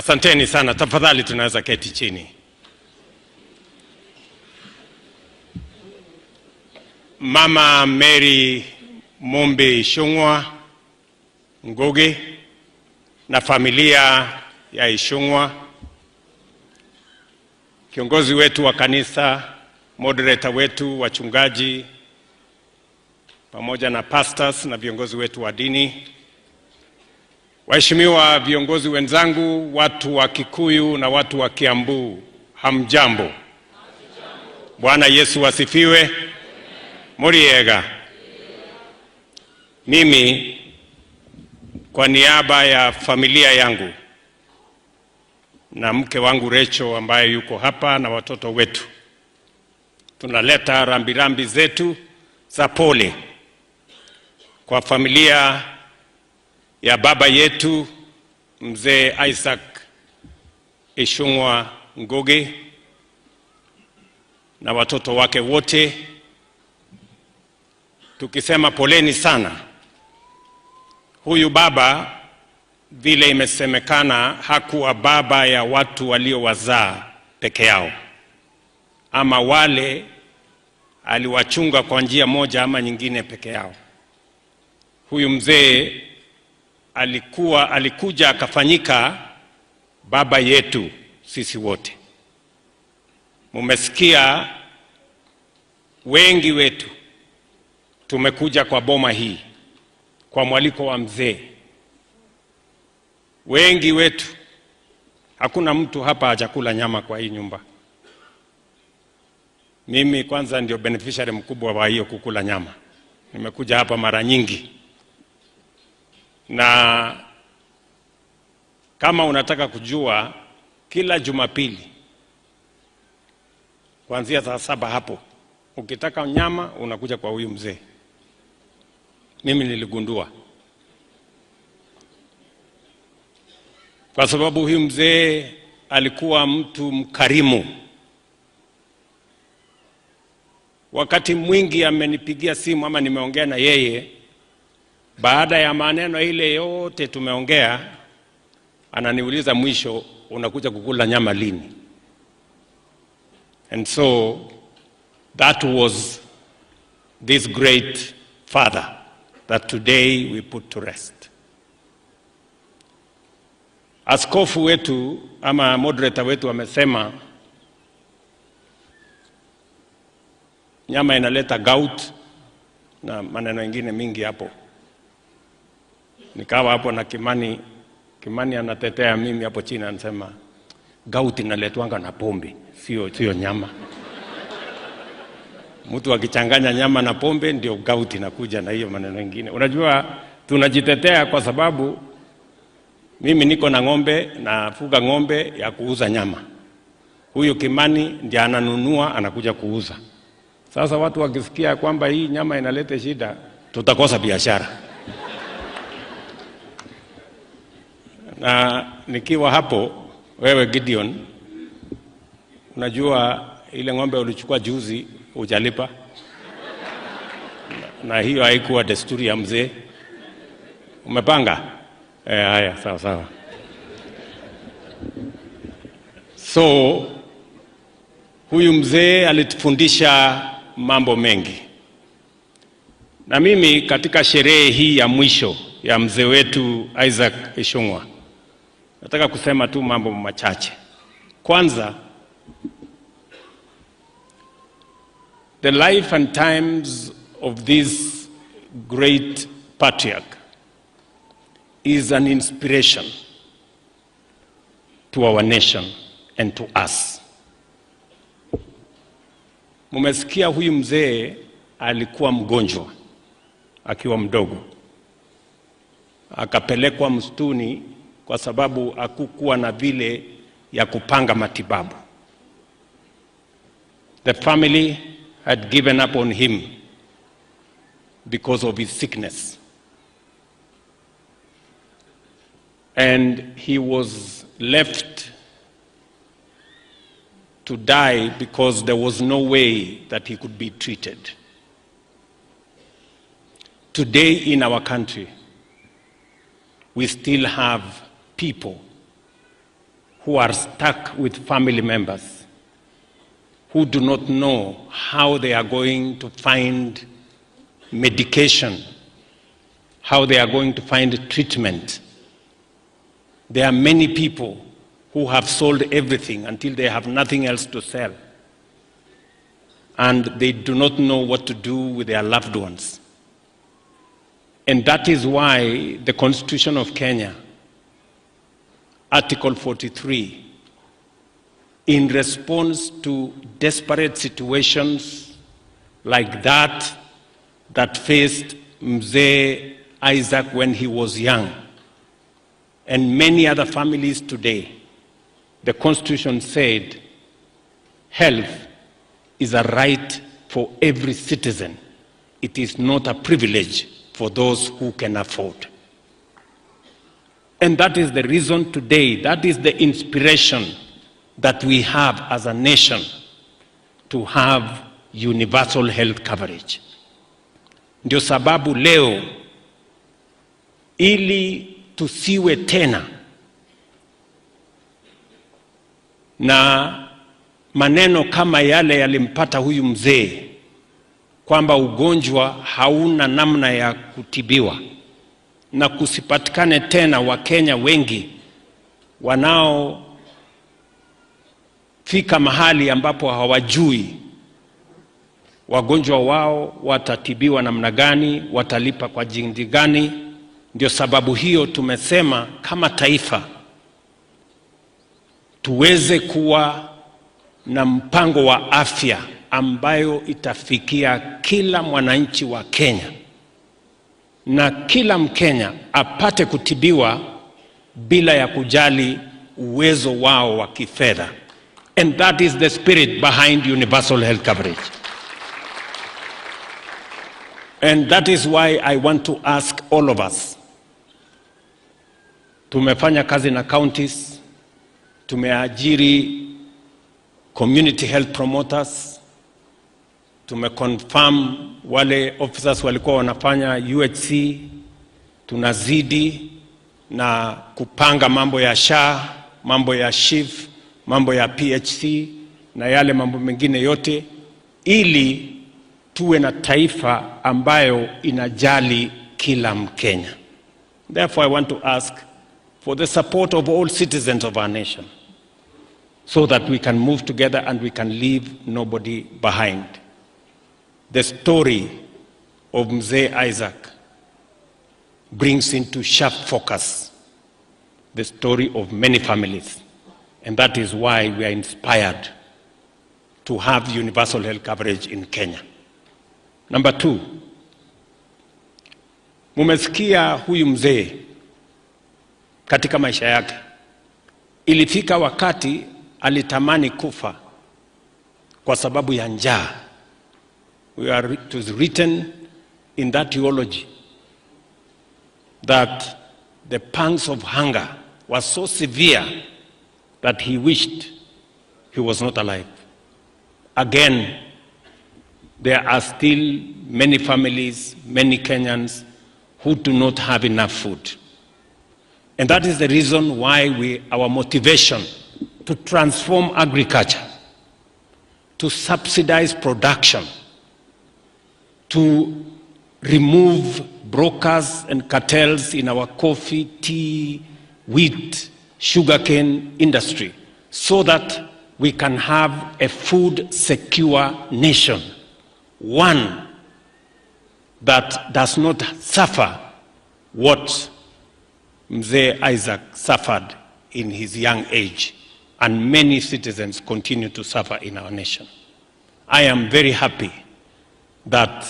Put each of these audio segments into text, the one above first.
Asanteni sana, tafadhali tunaweza keti chini. Mama Mary Mombe Ichung'wah Ngugi na familia ya Ichung'wah, kiongozi wetu wa kanisa, moderator wetu, wachungaji, pamoja na pastors na viongozi wetu wa dini, waheshimiwa viongozi wenzangu, watu wa Kikuyu na watu wa Kiambu, hamjambo. Bwana Yesu asifiwe. Muriega. Mimi kwa niaba ya familia yangu na mke wangu Rachel ambaye yuko hapa na watoto wetu, tunaleta rambirambi zetu za pole kwa familia ya baba yetu mzee Isaac Ichung'wah Ngugi na watoto wake wote, tukisema poleni sana. Huyu baba, vile imesemekana, hakuwa baba ya watu waliowazaa peke yao, ama wale aliwachunga kwa njia moja ama nyingine peke yao. Huyu mzee alikuja akafanyika baba yetu sisi wote. Mumesikia wengi wetu tumekuja kwa boma hii kwa mwaliko wa mzee. Wengi wetu, hakuna mtu hapa hajakula nyama kwa hii nyumba. Mimi kwanza ndio beneficiary mkubwa wa hiyo kukula nyama. Nimekuja hapa mara nyingi. Na kama unataka kujua, kila Jumapili kuanzia saa 7 hapo, ukitaka nyama unakuja kwa huyu mzee. Mimi niligundua, kwa sababu huyu mzee alikuwa mtu mkarimu. Wakati mwingi amenipigia simu ama nimeongea na yeye, baada ya maneno ile yote tumeongea, ananiuliza mwisho, unakuja kukula nyama lini? And so that was this great father that today we put to rest. Askofu wetu ama moderator wetu amesema nyama inaleta gout na maneno mengine mingi hapo. Nikawa hapo na Kimani anatetea mimi hapo chini, anasema gout inaletwanga na pombe, sio nyama. Mtu akichanganya nyama na pombe ndio gout inakuja, na hiyo maneno mengine. Unajua tunajitetea kwa sababu mimi niko na ng'ombe, nafuga ng'ombe ya kuuza nyama. Huyo Kimani ndiye ananunua anakuja kuuza. Sasa watu wakisikia kwamba hii nyama inaleta shida, tutakosa biashara. Na nikiwa hapo, wewe Gideon, unajua ile ng'ombe ulichukua juzi hujalipa, na hiyo haikuwa desturi ya mzee. Umepanga? Haya, sawa. So huyu mzee alitufundisha mambo mengi. Na mimi katika sherehe hii ya mwisho ya mzee wetu Isaac Ichung'wah, nataka kusema tu mambo machache. Kwanza, the life and times of this great patriarch is an inspiration to our nation and to us. Mumesikia huyu mzee alikuwa mgonjwa akiwa mdogo, akapelekwa msituni kwa sababu hakukuwa na vile ya kupanga matibabu. The family had given up on him because of his sickness. And he was left to die because there was no way that he could be treated. Today in our country, we still have people who are stuck with family members, who do not know how they are going to find medication, how they are going to find treatment. There are many people who have sold everything until they have nothing else to sell, and they do not know what to do with their loved ones. And that is why the Constitution of Kenya, Article 43, in response to desperate situations like that faced Mzee Isaac when he was young, and many other families today, the Constitution said health is a right for every citizen. It is not a privilege for those who can afford. And that is the reason today, that is the inspiration that we have as a nation to have universal health coverage. Ndio sababu leo, ili tusiwe tena na maneno kama yale yalimpata huyu mzee, kwamba ugonjwa hauna namna ya kutibiwa, na kusipatikane tena Wakenya wengi wanaofika mahali ambapo hawajui wagonjwa wao watatibiwa namna gani, watalipa kwa jinsi gani. Ndio sababu hiyo tumesema kama taifa tuweze kuwa na mpango wa afya ambayo itafikia kila mwananchi wa Kenya, na kila Mkenya apate kutibiwa bila ya kujali uwezo wao wa kifedha. And that is the spirit behind universal health coverage. And that is why I want to ask all of us. Tumefanya kazi na counties, tumeajiri community health promoters, tumeconfirm wale officers walikuwa wanafanya UHC, tunazidi na kupanga mambo ya SHA, mambo ya SHIF, mambo ya PHC na yale mambo mengine yote, ili tuwe na taifa ambayo inajali kila Mkenya. Therefore, I want to ask for the support of all citizens of our nation, so that we can move together and we can leave nobody behind. The story of Mzee Isaac brings into sharp focus the story of many families, and that is why we are inspired to have universal health coverage in Kenya. Number 2, mumesikia huyu mzee katika maisha yake, ilifika wakati alitamani kufa kwa sababu ya njaa. It was written in that eulogy that the pangs of hunger were so severe that he wished he was not alive. Again, there are still many families, many Kenyans who do not have enough food. And that is the reason why our motivation to transform agriculture, to subsidize production, to remove brokers and cartels in our coffee, tea, wheat, sugarcane industry, so that we can have a food secure nation, one that does not suffer what Mzee Isaac suffered in his young age, and many citizens continue to suffer in our nation. I am very happy that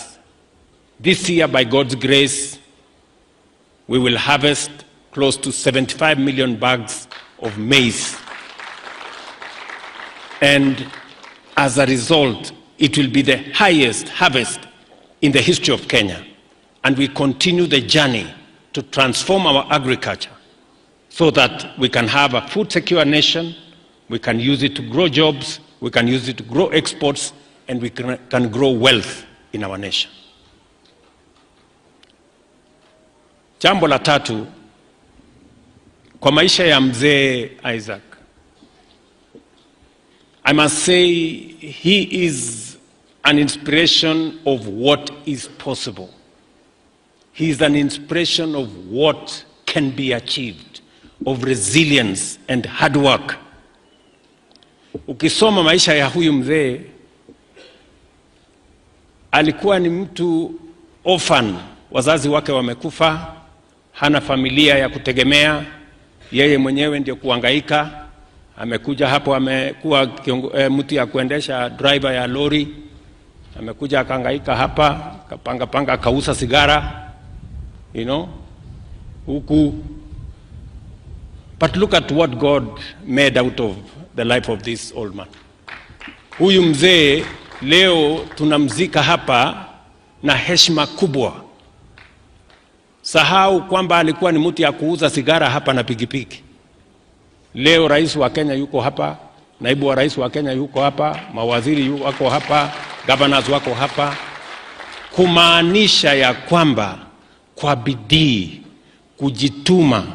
this year, by God's grace, we will harvest close to 75 million bags of maize. And as a result, it will be the highest harvest in the history of Kenya. And we continue the journey to transform our agriculture so that we can have a food secure nation, we can use it to grow jobs, we can use it to grow exports, and we can grow wealth in our nation. Jambo la tatu, kwa maisha ya Mzee Isaac, I must say he is an inspiration of what is possible. He is an inspiration of what can be achieved, of resilience and hard work. Ukisoma maisha ya huyu mzee, alikuwa ni mtu orphan, wazazi wake wamekufa, hana familia ya kutegemea, yeye mwenyewe ndio kuhangaika. Amekuja hapo, amekuwa mtu ya kuendesha driver ya lori, amekuja akahangaika hapa, kapanga akauza sigara, you know, huku. But look at what God made out of the life of this old man. Huyu mzee leo tunamzika hapa na heshima kubwa. Sahau kwamba alikuwa ni mtu ya kuuza sigara hapa na pikipiki. Leo rais wa Kenya yuko hapa, naibu wa rais wa Kenya yuko hapa, mawaziri wako hapa, governors wako hapa, kumaanisha ya kwamba kwa bidii, kujituma,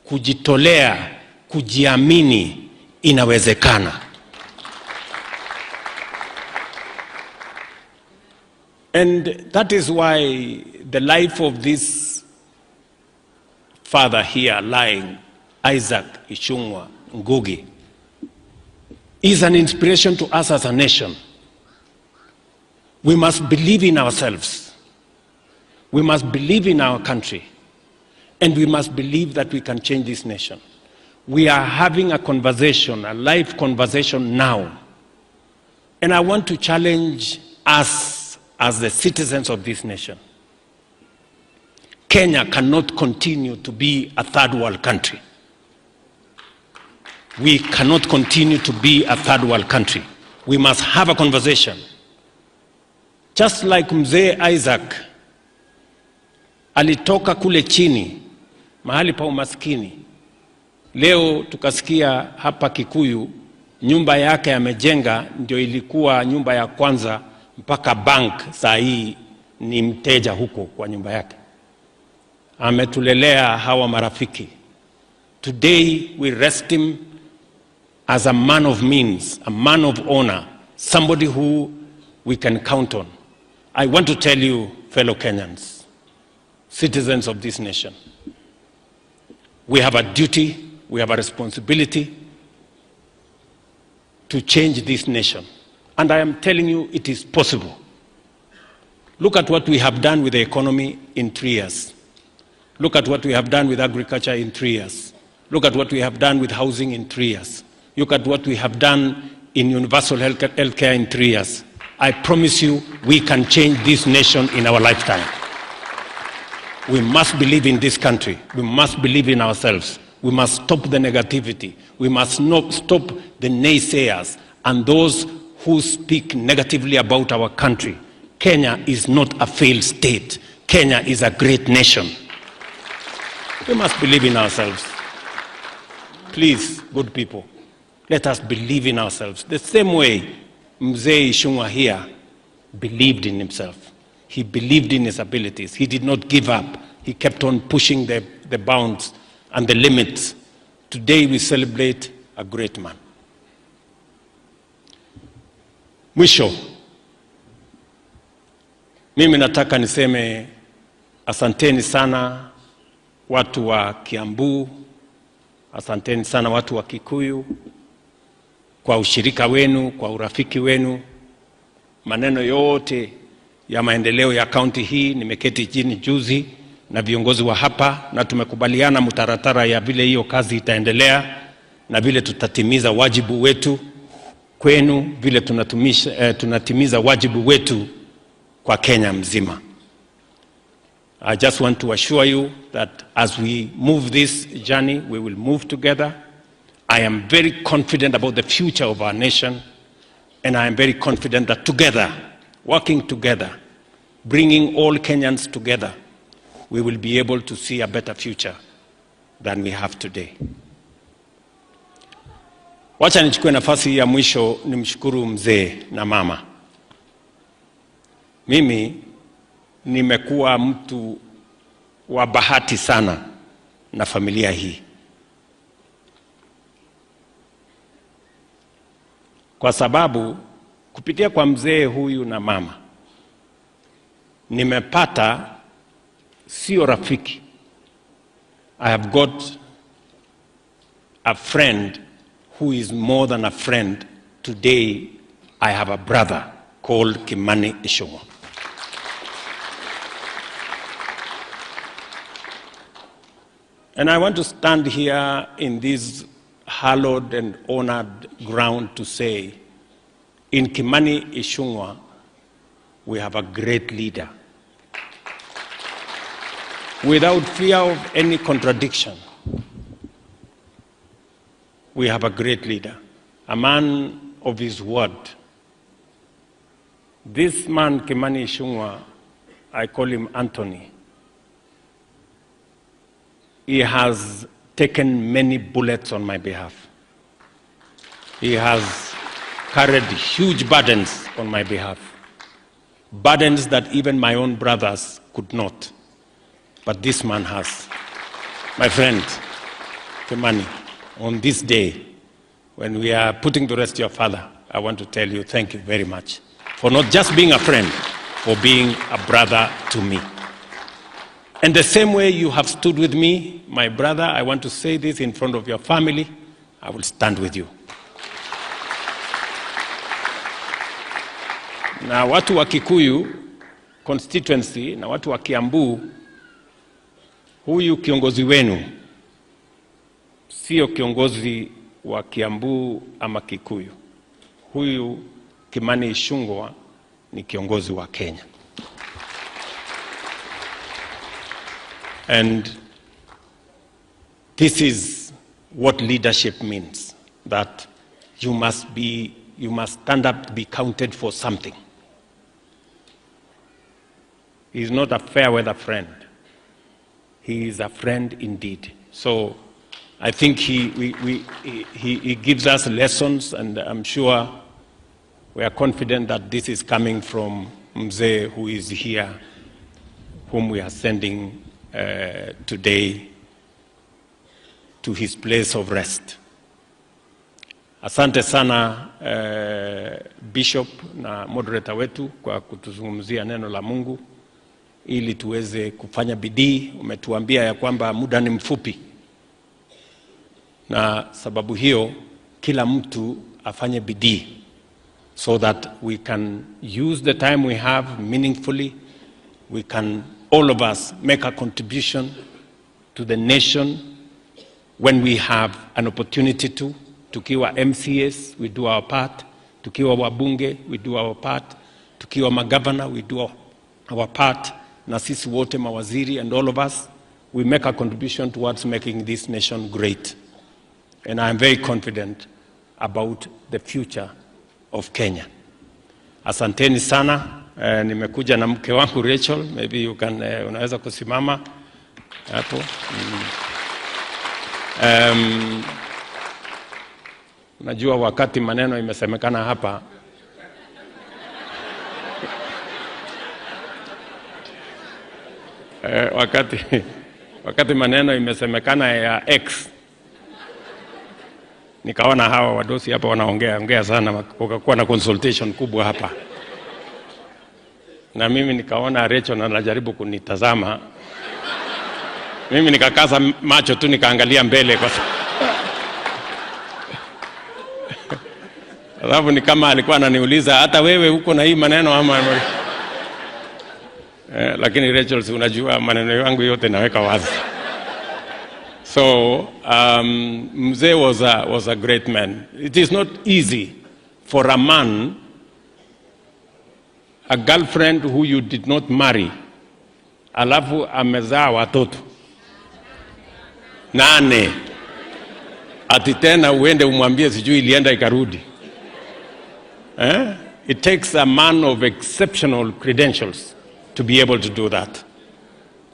kujitolea, kujiamini inawezekana. And that is why the life of this father here lying, Isaac Ichung'wah Ngugi, is an inspiration to us as a nation. We must believe in ourselves. We must believe in our country. And we must believe that we can change this nation. We are having a conversation, a live conversation now. And I want to challenge us as the citizens of this nation. Kenya cannot continue to be a third world country. We cannot continue to be a third world country. We must have a conversation. Just like Mzee Isaac alitoka kule chini, mahali pa umaskini. Leo tukasikia hapa Kikuyu, nyumba yake amejenga ndio ilikuwa nyumba ya kwanza, mpaka bank saa hii ni mteja huko kwa nyumba yake. Ametulelea hawa marafiki. Today we rest him as a man of means, a man of honor, somebody who we can count on. I want to tell you, fellow Kenyans, citizens of this nation, we have a duty, we have a responsibility to change this nation. And I am telling you, it is possible. Look at what we have done with the economy in 3 years. Look at what we have done with agriculture in 3 years. Look at what we have done with housing in 3 years. Look at what we have done in universal health care in 3 years. I promise you, we can change this nation in our lifetime. We must believe in this country. We must believe in ourselves. We must stop the negativity. We must not stop the naysayers and those who speak negatively about our country. Kenya is not a failed state. Kenya is a great nation. We must believe in ourselves. Please, good people, let us believe in ourselves. The same way Mzee Ichung'wah here believed in himself. He believed in his abilities. He did not give up. He kept on pushing the bounds and the limits. Today we celebrate a great man. Mwisho, mimi nataka niseme asanteni sana watu wa Kiambu, asanteni sana watu wa Kikuyu kwa ushirika wenu, kwa urafiki wenu. Maneno yote ya maendeleo ya kaunti hii nimeketi chini juzi na viongozi wa hapa na tumekubaliana mtaratara ya vile hiyo kazi itaendelea na vile tutatimiza wajibu wetu kwenu, vile tunatimiza wajibu wetu kwa Kenya mzima. I just want to assure you that as we move this journey, we will move together. I am very confident about the future of our nation, and I am very confident that together, working together, bringing all Kenyans together, we will be able to see a better future than we have today. Wacha nichukue nafasi ya mwisho nimshukuru mzee na mama. Mimi nimekuwa mtu wa bahati sana na familia hii. kwa sababu kupitia kwa mzee huyu na mama nimepata sio rafiki. I have got a friend who is more than a friend. Today I have a brother called Kimani Ichung'wah. And I want to stand here in this hallowed and honored ground to say, in Kimani Ichung'wah, we have a great leader. Without fear of any contradiction, we have a great leader, a man of his word. This man, Kimani Ichung'wah, I call him Anthony. He has taken many bullets on my behalf. He has carried huge burdens on my behalf. Burdens that even my own brothers could not. But this man has. My friend, Kimani, on this day, when we are putting to rest your father, I want to tell you thank you very much for not just being a friend, for being a brother to me. And the same way you have stood with me, my brother, I want to say this in front of your family, I will stand with you. Na watu wa Kikuyu constituency na watu wa Kiambu, huyu kiongozi wenu sio kiongozi wa Kiambu ama Kikuyu. Huyu Kimani Ichung'wah ni kiongozi wa Kenya. And this is what leadership means, that you must stand up to be counted for something. He is not a fair weather friend. He is a friend indeed. So I think he gives us lessons, and I'm sure we are confident that this is coming from Mzee, who is here, whom we are sending today to his place of rest. Asante sana Bishop na moderator wetu kwa kutuzungumzia neno la Mungu ili tuweze kufanya bidii. Umetuambia ya kwamba muda ni mfupi, na sababu hiyo kila mtu afanye bidii so that we can use the time we have meaningfully. We can, all of us, make a contribution to the nation when we have an opportunity to. Tukiwa MCAs, we do our part. Tukiwa wabunge, we do our part. Tukiwa magavana, we do our part. Na sisi wote mawaziri, and all of us, we make a contribution towards making this nation great. And I am very confident about the future of Kenya. Asanteni sana. Nimekuja na mke wangu Rachel, maybe you can unaweza kusimama hapo. Najua wakati maneno imesemekana hapa, wakati maneno imesemekana ya X, nikaona hawa wadosi hapa wanaongea sana, kukakuwa na consultation kubwa hapa. Na mimi nikaona Rachel anajaribu kunitazama. Mimi nikakaza macho tu nikaangalia mbele kwa sababu ni kama alikuwa ananiuliza hata wewe uko na hii maneno ama lakini Rachel, si unajua maneno yangu yote naweka wazi. So Mzee was a great man. It is not easy for a man, a girlfriend who you did not marry, alafu amezaa watoto 8, ati tena uende umwambie sijui ilienda ikarudi. It takes a man of exceptional credentials to be able to do that,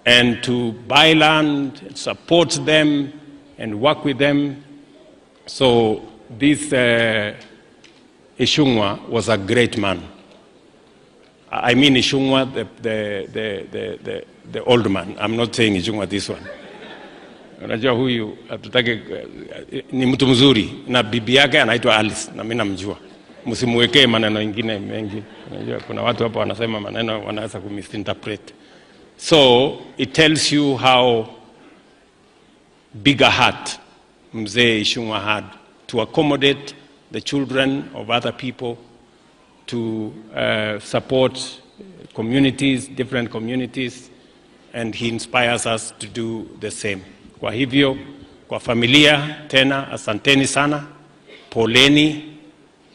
and to buy land, support them, and work with them. So this Ichung'wah was a great man. I mean Ichung'wah, the old man. I'm not saying Ichung'wah this one. Unajua huyu hatutaki, ni mtu mzuri, na bibi yake anaitwa Alice, na mimi namjua. msimuwekee maneno ingine mengi. Unajua kuna watu hapa wanasema maneno wanaweza kumisinterpret. So it tells you how big a heart Mzee Ichung'wah had to accommodate the children of other people, to support communities, different communities, and he inspires us to do the same. Kwa hivyo, kwa familia tena, asanteni sana, poleni,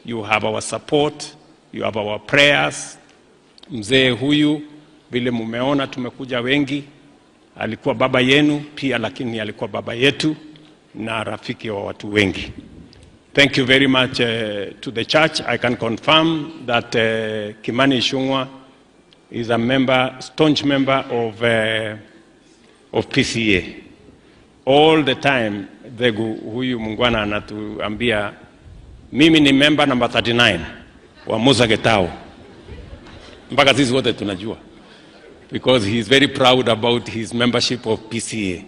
you have our support, you have our prayers. Mzee huyu, vile mumeona tumekuja wengi, alikuwa baba yenu pia, lakini alikuwa baba yetu na rafiki wa watu wengi. Thank you very much to the church. I can confirm that Kimani Ichung'wah is a member, staunch member of PCA. All the time, huyu mungwana anatuambia, mimi ni member number 39 wa Musa Getao. Mpaka sisi wote tunajua. Because he is very proud about his membership of PCA.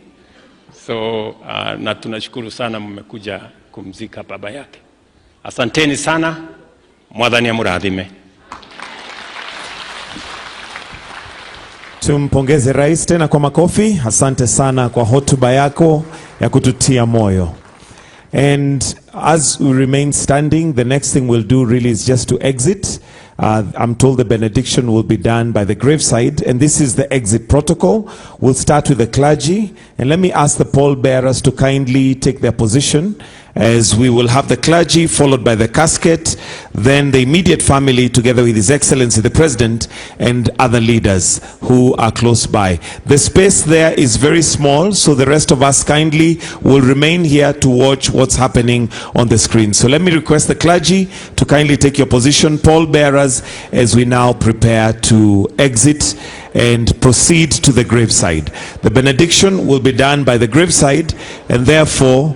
So, na tunashukuru sana mmekuja kumzika baba yake. Asanteni sana, Mwathani amurathime. Tumpongeze rais tena kwa makofi. Asante sana kwa hotuba yako ya kututia moyo. And as we remain standing, the next thing we'll do really is just to exit. I'm told the benediction will be done by the graveside, and this is the exit protocol. We'll start with the clergy, and let me ask the pallbearers to kindly take their position, as we will have the clergy followed by the casket, then the immediate family together with His Excellency the President and other leaders who are close by. The space there is very small, so the rest of us kindly will remain here to watch what's happening on the screen. So let me request the clergy to kindly take your position, pallbearers, as we now prepare to exit and proceed to the graveside. The benediction will be done by the graveside, and therefore